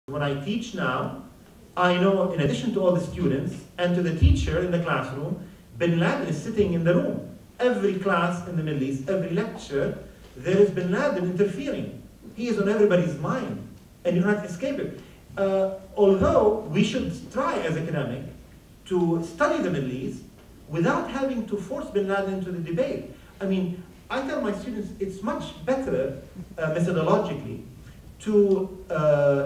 When I teach now, I know, in addition to all the students and to the teacher in the classroom, Bin Laden is sitting in the room. Every class in the Middle East, every lecture, there is Bin Laden interfering. He is on everybody's mind, and you cannot escape it. Although we should try as academics to study the Middle East without having to force Bin Laden into the debate. I mean, I tell my students it's much better methodologically to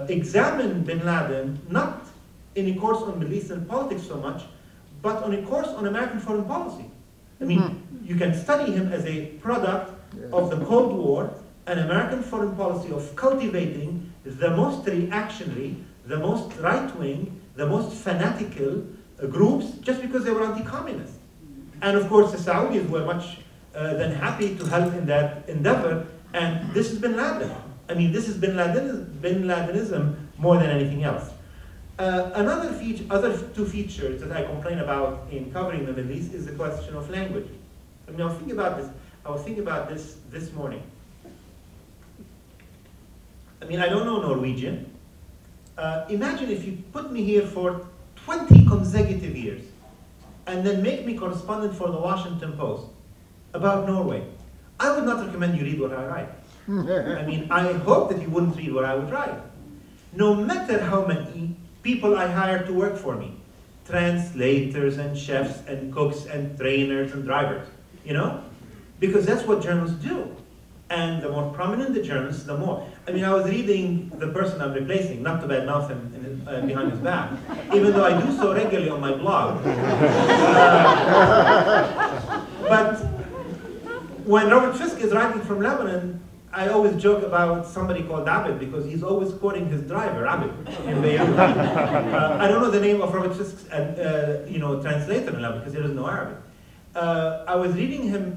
examine Bin Laden not in a course on Middle Eastern politics so much, but on a course on American foreign policy. I mean, you can study him as a product of the Cold War and American foreign policy of cultivating the most reactionary, the most right-wing, the most fanatical groups just because they were anti-communist. And of course the Saudis were much than happy to help in that endeavor, and this is Bin Laden. I mean, this is Bin Ladenism more than anything else. Other two features that I complain about in covering the Middle East is the question of language. I mean, I was thinking about this this morning. I mean, I don't know Norwegian. Imagine if you put me here for 20 consecutive years and then make me correspondent for the Washington Post about Norway. I would not recommend you read what I write. I mean, I hope that you wouldn't read what I would write. No matter how many people I hire to work for me, translators and chefs and cooks and trainers and drivers, you know? Because that's what journalists do. And the more prominent the journalist, the more. I mean, I was reading the person I'm replacing, not to badmouth him behind his back, even though I do so regularly on my blog. But when Robert Fisk is writing from Lebanon, I always joke about somebody called Abid because he's always quoting his driver, Abid, in Beirut. I don't know the name of Robert Fisk's translator in Lebanon because he doesn't know Arabic. I was reading him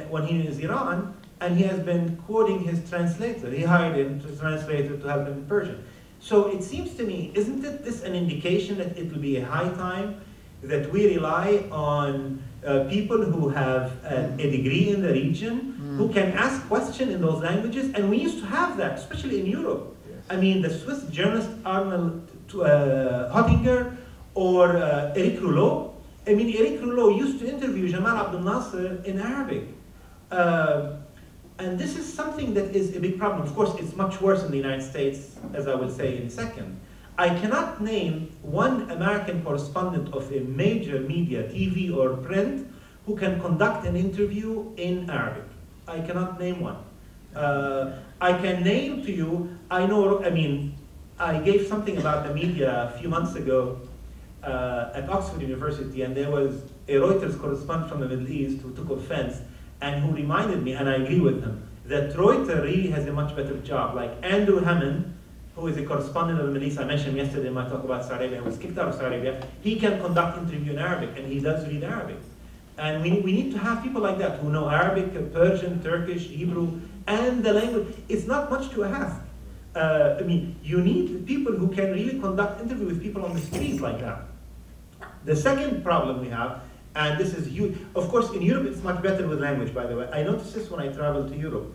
when he was in Iran, and he has been quoting his translator. He hired him to translator to help him in Persian. So it seems to me, isn't this an indication that it will be a high time that we rely on people who have a degree in the region, who can ask questions in those languages? And we used to have that, especially in Europe. Yes. I mean, the Swiss journalist Arnold Hottinger or Eric Rouleau. I mean, Eric Rouleau used to interview Jamal Abdel Nasser in Arabic. And this is something that is a big problem. Of course, it's much worse in the United States, as I will say in a second. I cannot name one American correspondent of a major media, TV or print, who can conduct an interview in Arabic. I cannot name one. I can name to you, I gave something about the media a few months ago at Oxford University, and there was a Reuters correspondent from the Middle East who took offense and who reminded me, and I agree with him, that Reuters really has a much better job. Like Andrew Hammond, who is a correspondent of the Middle East, I mentioned him yesterday in my talk about Saudi Arabia, who was kicked out of Saudi Arabia, he can conduct interview in Arabic, and he does read Arabic. And we need to have people like that who know Arabic, Persian, Turkish, Hebrew, and the language. It's not much to ask. I mean, you need people who can really conduct interview with people on the street like that. The second problem we have, and this is huge, of course in Europe it's much better with language, by the way. I noticed this when I travel to Europe.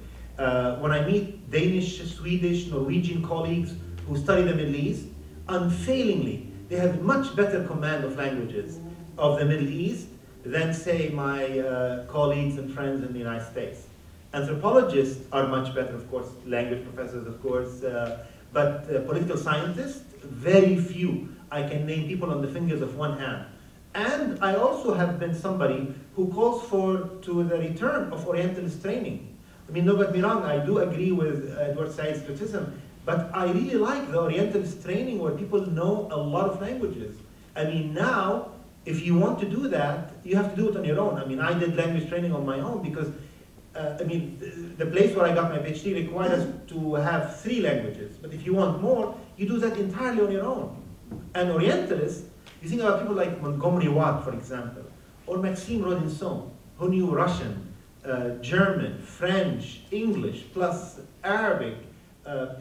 When I meet Danish, Swedish, Norwegian colleagues who study the Middle East, unfailingly, they have much better command of languages of the Middle East than, say, my colleagues and friends in the United States. Anthropologists are much better, of course, language professors, of course, but political scientists, very few. I can name people on the fingers of one hand. And I also have been somebody who calls to the return of Orientalist training. I mean, don't get me wrong, I do agree with Edward Said's criticism, but I really like the Orientalist training where people know a lot of languages. I mean, now, if you want to do that, you have to do it on your own. I mean, I did language training on my own because, the place where I got my PhD required us to have 3 languages. But if you want more, you do that entirely on your own. And Orientalists, you think about people like Montgomery Watt, for example, or Maxime Rodinson, who knew Russian, German, French, English, plus Arabic,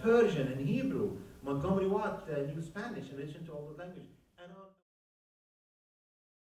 Persian, and Hebrew. Montgomery Watt knew Spanish in addition to all the languages.